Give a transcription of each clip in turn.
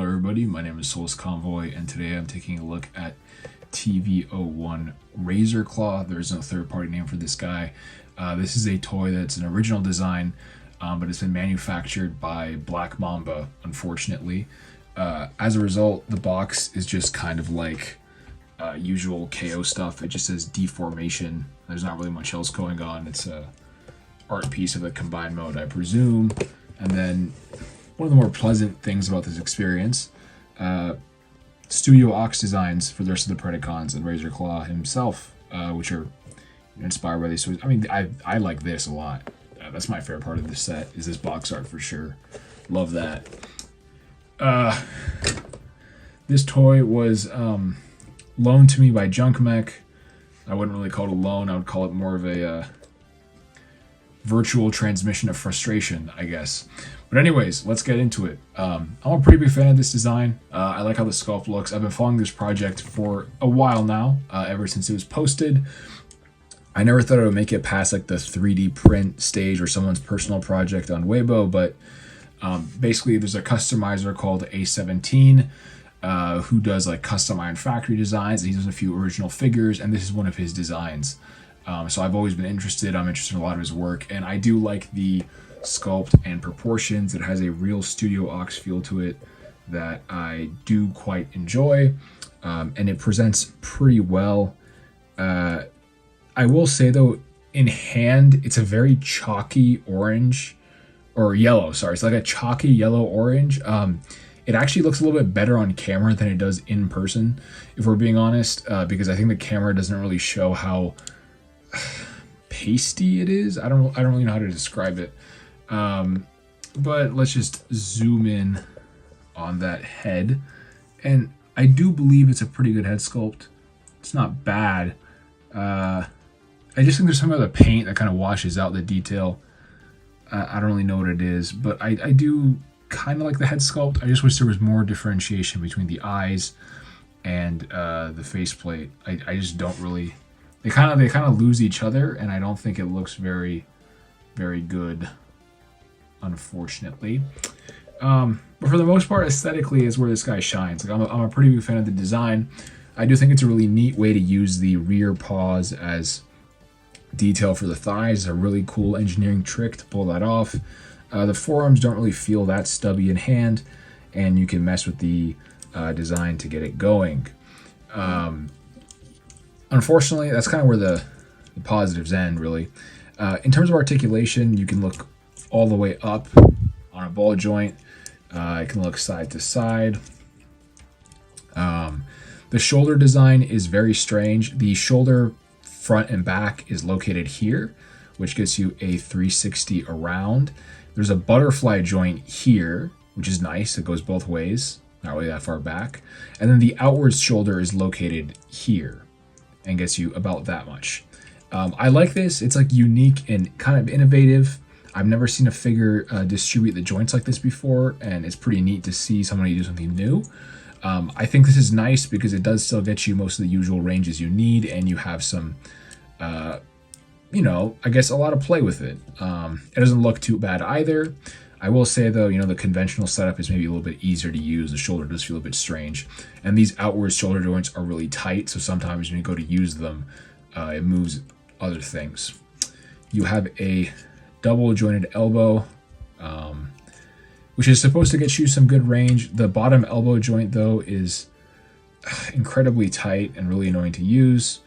Hello everybody, my name is Souls Convoy, and today I'm taking a look at TV-01 Razorclaw. There's no third-party name for this guy. This is a toy that's an original design, but it's been manufactured by Black Mamba, unfortunately. As a result, the box is just kind of like usual KO stuff. It just says deformation. There's not really much else going on. It's a art piece of the combined mode, I presume. And then one of the more pleasant things about this experience, Studio Ox designs for the rest of the Predacons and Razorclaw himself, which are inspired by these toys. I mean, I like this a lot. That's my favorite part of this set, is this box art for sure. Love that. This toy was loaned to me by Junk Mech. I wouldn't really call it a loan. I would call it more of a virtual transmission of frustration, I guess. But anyways, let's get into it. I'm a pretty big fan of this design. I like how the sculpt looks. I've been following this project for a while now, ever since it was posted. I never thought I would make it past like the 3D print stage or someone's personal project on Weibo, but basically there's a customizer called A17 who does like custom Iron Factory designs. He does a few original figures, and this is one of his designs. So I've always been interested. I'm interested in a lot of his work, and I do like the sculpt and proportions. It has a real Studio Ox feel to it that I do quite enjoy, and it presents pretty well. I will say though, in hand, it's a very chalky orange, or yellow, sorry. It's like a chalky yellow orange. It actually looks a little bit better on camera than it does in person, if we're being honest, because I think the camera doesn't really show how pasty it is. I don't really know how to describe it. But let's just zoom in on that head, and I do believe it's a pretty good head sculpt. It's not bad. I just think there's some of the paint that kind of washes out the detail. I don't really know what it is, but I do kind of like the head sculpt. I just wish there was more differentiation between the eyes and the faceplate. I just don't really. They kind of lose each other, and I don't think it looks very, very good, unfortunately. But for the most part, aesthetically is where this guy shines. Like I'm a pretty big fan of the design. I do think it's a really neat way to use the rear paws as detail for the thighs. It's a really cool engineering trick to pull that off. The forearms don't really feel that stubby in hand, and you can mess with the design to get it going. Unfortunately, that's kind of where the positives end, really. In terms of articulation, you can look all the way up on a ball joint. It can look side to side. The shoulder design is very strange. The shoulder front and back is located here, which gets you a 360 around. There's a butterfly joint here, which is nice. It goes both ways, not really that far back. And then the outwards shoulder is located here and gets you about that much. I like this. It's like unique and kind of innovative. I've never seen a figure distribute the joints like this before, and it's pretty neat to see somebody do something new. I think this is nice because it does still get you most of the usual ranges you need, and you have some, you know, I guess a lot of play with it. It doesn't look too bad either. I will say though, you know, the conventional setup is maybe a little bit easier to use. The shoulder does feel a bit strange, and these outward shoulder joints are really tight, so sometimes when you go to use them, it moves other things. You have a double jointed elbow, which is supposed to get you some good range. The bottom elbow joint though is incredibly tight and really annoying to use.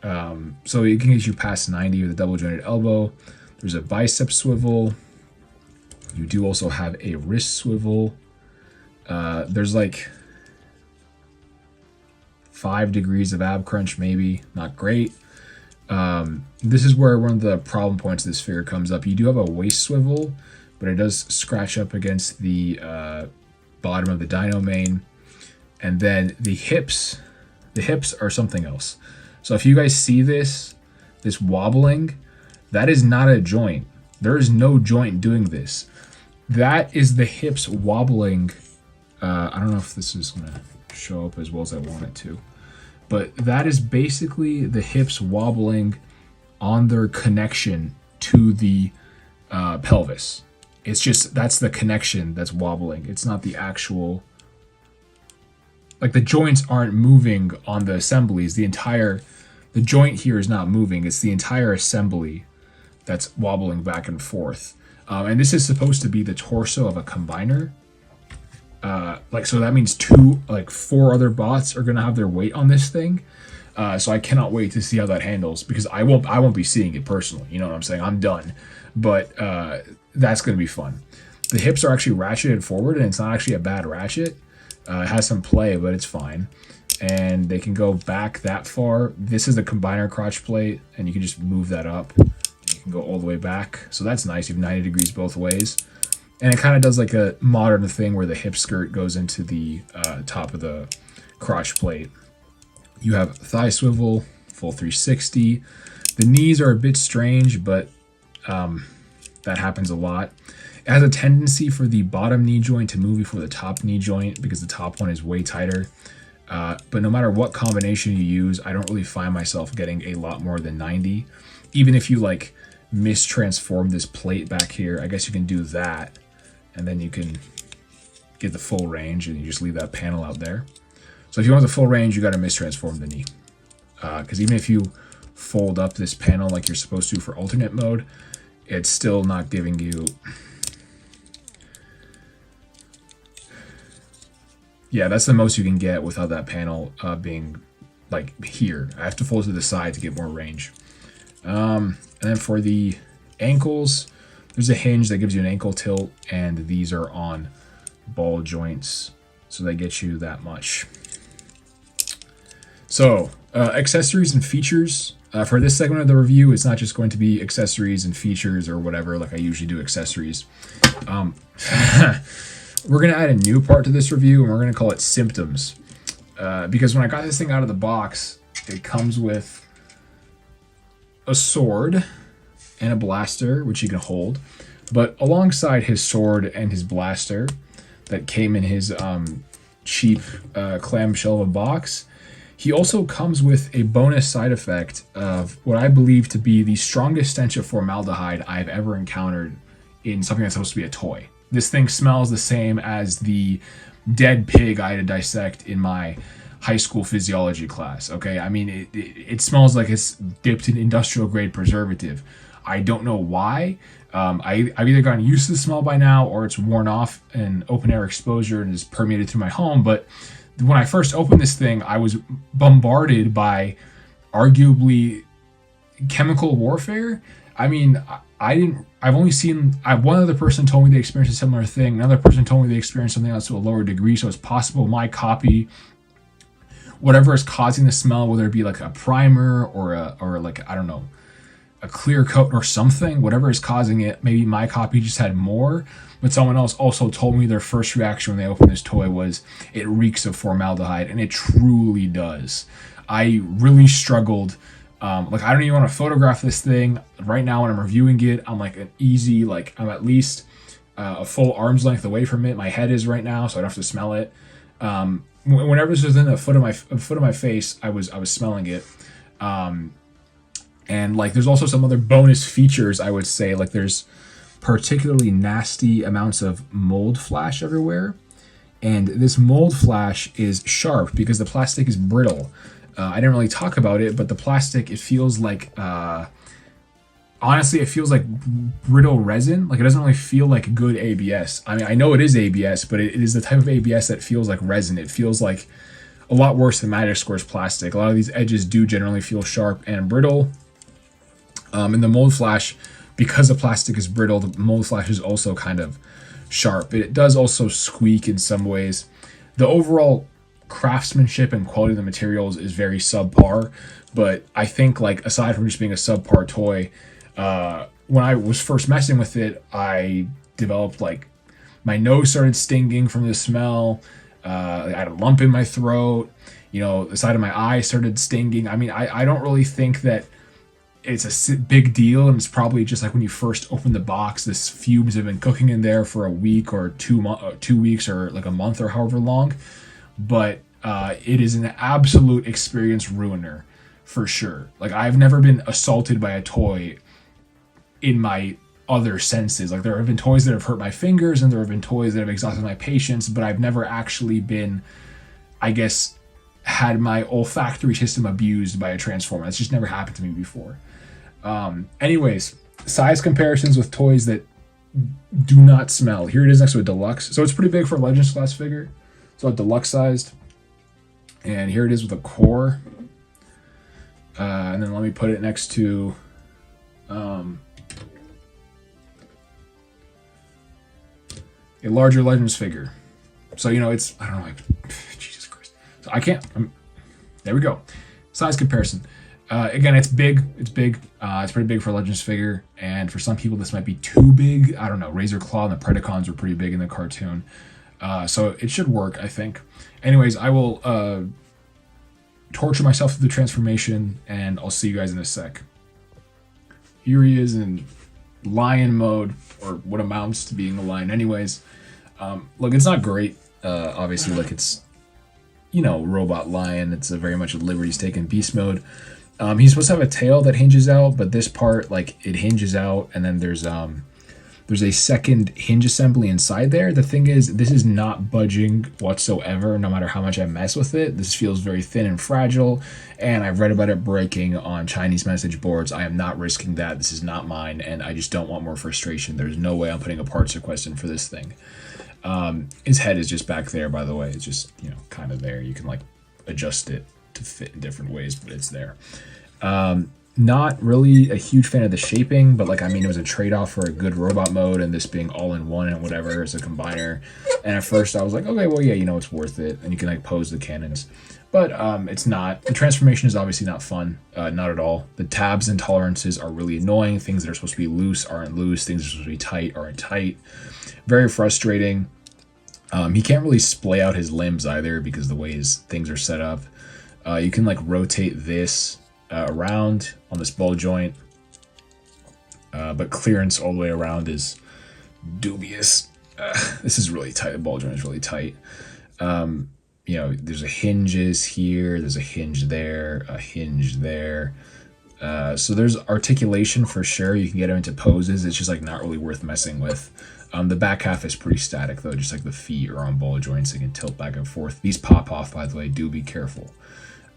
So it can get you past 90 with a double jointed elbow. There's a bicep swivel. You do also have a wrist swivel. There's like 5 degrees of ab crunch, maybe. Not great. This is where one of the problem points of this figure comes up. You do have a waist swivel, but it does scratch up against the bottom of the dyno main. And then the hips are something else. So if you guys see this wobbling, that is not a joint. There is no joint doing this. That is the hips wobbling. I don't know if this is gonna show up as well as I want it to, but that is basically the hips wobbling on their connection to the pelvis. It's just, that's the connection that's wobbling. It's not the actual like the joints aren't moving on the assemblies. The joint here is not moving. It's the entire assembly that's wobbling back and forth. And this is supposed to be the torso of a combiner. So that means 4 other bots are gonna have their weight on this thing. So I cannot wait to see how that handles, because I won't be seeing it personally. You know what I'm saying? I'm done. But that's gonna be fun. The hips are actually ratcheted forward, and it's not actually a bad ratchet. It has some play, but it's fine. And they can go back that far. This is the combiner crotch plate, and you can just move that up. You can go all the way back. So that's nice. You have 90 degrees both ways. And it kind of does like a modern thing where the hip skirt goes into the top of the crotch plate. You have thigh swivel, full 360. The knees are a bit strange, but that happens a lot. It has a tendency for the bottom knee joint to move before the top knee joint because the top one is way tighter. But no matter what combination you use, I don't really find myself getting a lot more than 90. Even if you like mistransform this plate back here, I guess you can do that. And then you can get the full range, and you just leave that panel out there. So if you want the full range, you got to mistransform the knee. Because even if you fold up this panel like you're supposed to for alternate mode, it's still not giving you... Yeah, that's the most you can get without that panel being like here. I have to fold to the side to get more range. And then for the ankles, there's a hinge that gives you an ankle tilt, and these are on ball joints, so they get you that much. So, accessories and features. For this segment of the review, it's not just going to be accessories and features or whatever, like I usually do accessories. We're going to add a new part to this review, and we're going to call it symptoms. Because when I got this thing out of the box, it comes with a sword and a blaster, which you can hold. But alongside his sword and his blaster that came in his cheap clamshell of a box, he also comes with a bonus side effect of what I believe to be the strongest stench of formaldehyde I've ever encountered in something that's supposed to be a toy. This thing smells the same as the dead pig I had to dissect in my high school physiology class, okay? I mean, it smells like it's dipped in industrial grade preservative. I don't know why. I've either gotten used to the smell by now, or it's worn off in open air exposure and is permeated through my home. But when I first opened this thing, I was bombarded by arguably chemical warfare. I mean, I've only seen, one other person told me they experienced a similar thing. Another person told me they experienced something else to a lower degree. So it's possible my copy, whatever is causing the smell, whether it be like a primer or like, I don't know, a clear coat or something, whatever is causing it, maybe my copy just had more. But someone else also told me their first reaction when they opened this toy was it reeks of formaldehyde, and it truly does. I really struggled. Like, I don't even want to photograph this thing right now when I'm reviewing it. I'm like an easy, like I'm at least a full arm's length away from it. My head is right now, so I don't have to smell it. Whenever this was within a foot of my face, I was smelling it. And like, there's also some other bonus features, I would say. Like, there's particularly nasty amounts of mold flash everywhere, and this mold flash is sharp because the plastic is brittle. I didn't really talk about it, but the plastic, it feels like, honestly, it feels like brittle resin. Like, it doesn't really feel like good ABS. I mean, I know it is ABS, but it is the type of ABS that feels like resin. It feels like a lot worse than Magic Square's plastic. A lot of these edges do generally feel sharp and brittle. And the mold flash, because the plastic is brittle, the mold flash is also kind of sharp. It does also squeak in some ways. The overall craftsmanship and quality of the materials is very subpar, but I think, like, aside from just being a subpar toy, when I was first messing with it, I developed, like, my nose started stinging from the smell. I had a lump in my throat. You know, the side of my eye started stinging. I mean, I don't really think that it's a big deal, and it's probably just like when you first open the box, this fumes have been cooking in there for a week or 2 weeks or like a month or however long. But it is an absolute experience ruiner for sure. Like, I've never been assaulted by a toy in my other senses. Like, there have been toys that have hurt my fingers, and there have been toys that have exhausted my patience, but I've never actually been I guess, had my olfactory system abused by a Transformer. That's just never happened to me before. Anyways, size comparisons with toys that do not smell. Here it is next to a deluxe. So it's pretty big for a Legends class figure. So a deluxe sized. And here it is with a core. And then let me put it next to a larger Legends figure. So, you know, it's, I don't know, like, Jesus Christ. So I can't, there we go. Size comparison. Again, it's big. It's big. It's pretty big for a Legends figure. And for some people, this might be too big. I don't know. Razorclaw and the Predacons were pretty big in the cartoon. So it should work, I think. Anyways, I will torture myself through the transformation, and I'll see you guys in a sec. Here he is in lion mode, or what amounts to being a lion anyways. Look, it's not great. Obviously, like, it's, you know, robot lion. It's a very much a liberties taken beast mode. He's supposed to have a tail that hinges out, but this part, like, it hinges out, and then there's a second hinge assembly inside there. The thing is, this is not budging whatsoever, no matter how much I mess with it. This feels very thin and fragile, and I've read about it breaking on Chinese message boards. I am not risking that. This is not mine, and I just don't want more frustration. There's no way I'm putting a parts request in for this thing. His head is just back there, by the way. It's just, you know, kind of there. You can, like, adjust it to fit in different ways, but it's there. Not really a huge fan of the shaping, but, like, I mean, it was a trade-off for a good robot mode and this being all-in-one and whatever as a combiner. And at first I was like, okay, well, yeah, you know, it's worth it. And you can, like, pose the cannons. But it's not. The transformation is obviously not fun. Not at all. The tabs and tolerances are really annoying. Things that are supposed to be loose aren't loose. Things that are supposed to be tight aren't tight. Very frustrating. He can't really splay out his limbs either because the way his things are set up. You can, like, rotate this around on this ball joint, but clearance all the way around is dubious. This is really tight. The ball joint is really tight. You know, there's a hinges here, there's a hinge there, a hinge there. So there's articulation for sure. You can get him into poses. It's just, like, not really worth messing with. The back half is pretty static though, just like the feet are on ball joints. They can tilt back and forth. These pop off, by the way. Do be careful.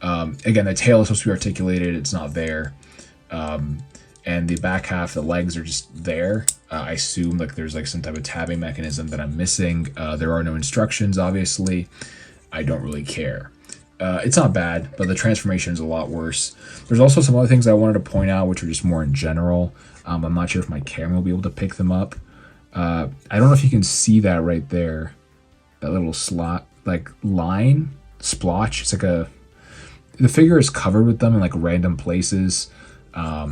Again, the tail is supposed to be articulated. It's not there. And the back half, the legs are just there. I assume, like, there's, like, some type of tabbing mechanism that I'm missing. There are no instructions, obviously. I don't really care. It's not bad, but the transformation is a lot worse. There's also some other things I wanted to point out, which are just more in general. I'm not sure if my camera will be able to pick them up. I don't know if you can see that right there. That little slot, like, line, splotch. It's like the figure is covered with them in, like, random places. Let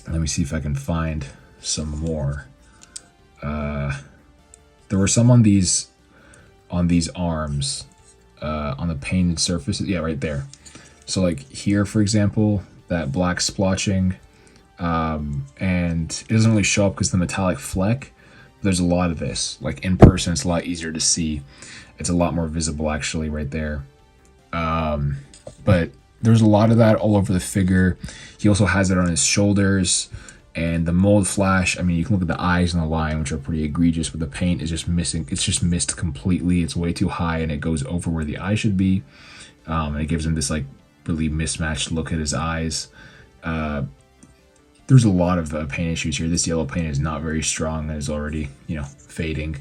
me see if I can find some more. There were some on these arms, on the painted surfaces. Yeah, right there. So, like, here, for example, that black splotching, and it doesn't really show up because the metallic fleck. There's a lot of this. Like, in person, it's a lot easier to see. It's a lot more visible, actually, right there. But there's a lot of that all over the figure. He also has it on his shoulders. And the mold flash, I mean, you can look at the eyes on the line, which are pretty egregious, but the paint is just missing. It's just missed completely. It's way too high, and it goes over where the eye should be. And it gives him this, like, really mismatched look at his eyes. There's a lot of paint issues here. This yellow paint is not very strong and is already, you know, fading.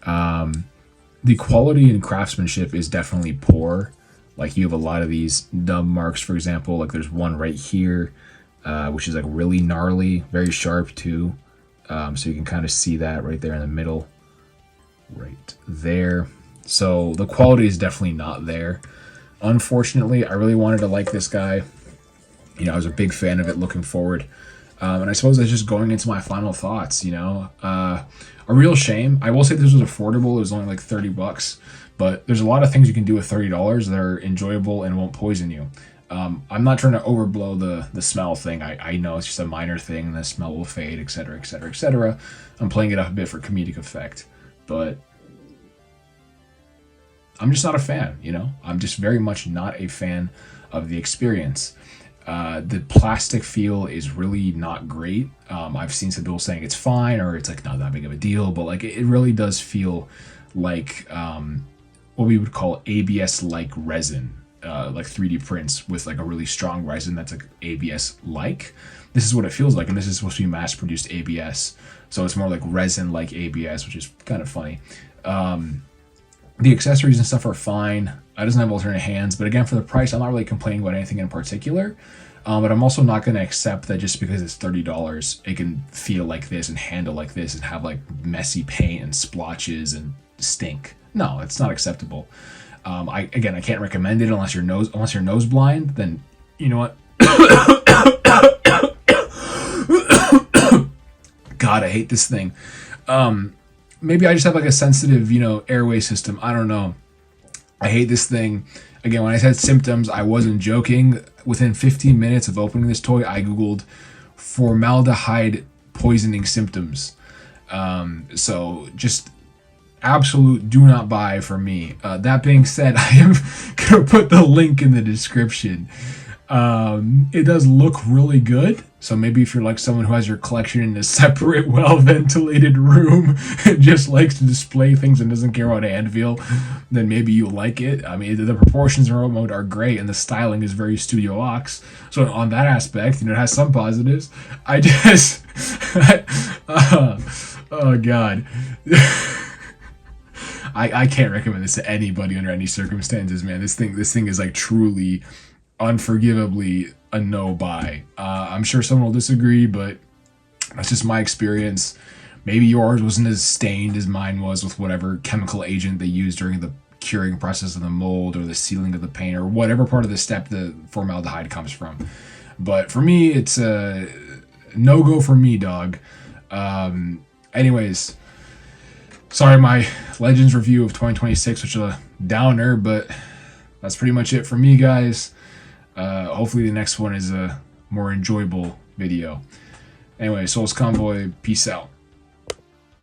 The quality and craftsmanship is definitely poor. Like, you have a lot of these dub marks, for example. Like, there's one right here, which is, like, really gnarly, very sharp too. So you can kind of see that right there in the middle, right there. So the quality is definitely not there. Unfortunately, I really wanted to like this guy. You know, I was a big fan of it looking forward. And I suppose that's just going into my final thoughts, you know. A real shame. I will say this was affordable. It was only like $30, but there's a lot of things you can do with $30 that are enjoyable and won't poison you. I'm not trying to overblow the smell thing. I know it's just a minor thing. The smell will fade, etc., etc., etc. I'm playing it up a bit for comedic effect, but I'm just not a fan, you know. I'm just very much not a fan of the experience. The plastic feel is really not great. I've seen some people saying it's fine or it's, like, not that big of a deal, but, like, it really does feel like what we would call ABS-like resin, like 3D prints with like a really strong resin that's like ABS-like. This is what it feels like, and this is supposed to be mass-produced ABS, so it's more like resin-like ABS, which is kind of funny. The accessories and stuff are fine. It doesn't have alternate hands, but again, for the price, I'm not really complaining about anything in particular. But I'm also not going to accept that just because it's $30, it can feel like this and handle like this and have like messy paint and splotches and stink. No, it's not acceptable. I can't recommend it unless you're nose blind. Then you know what? God, I hate this thing. Maybe I just have like a sensitive, airway system. I don't know. I hate this thing. Again, when I said symptoms, I wasn't joking. Within 15 minutes of opening this toy, I Googled formaldehyde poisoning symptoms. So just absolute do not buy for me. That being said, I am going to put the link in the description. It does look really good. So maybe if you're like someone who has your collection in a separate, well-ventilated room and just likes to display things and doesn't care about hand feel, then maybe you'll like it. I mean, the proportions in remote mode are great and the styling is very Studio Ox. So on that aspect, it has some positives. I just... oh, God. I can't recommend this to anybody under any circumstances, man. This thing is like truly... unforgivably a no buy. I'm sure someone will disagree, but that's just my experience. Maybe yours wasn't as stained as mine was with whatever chemical agent they used during the curing process of the mold or the sealing of the paint or whatever part of the step the formaldehyde comes from. But for me, it's a no-go for me, dog. Anyways, sorry, my Legends review of 2026, which is a downer, but that's pretty much it for me, guys. Hopefully the next one is a more enjoyable video. Anyway, Souls Convoy, peace out.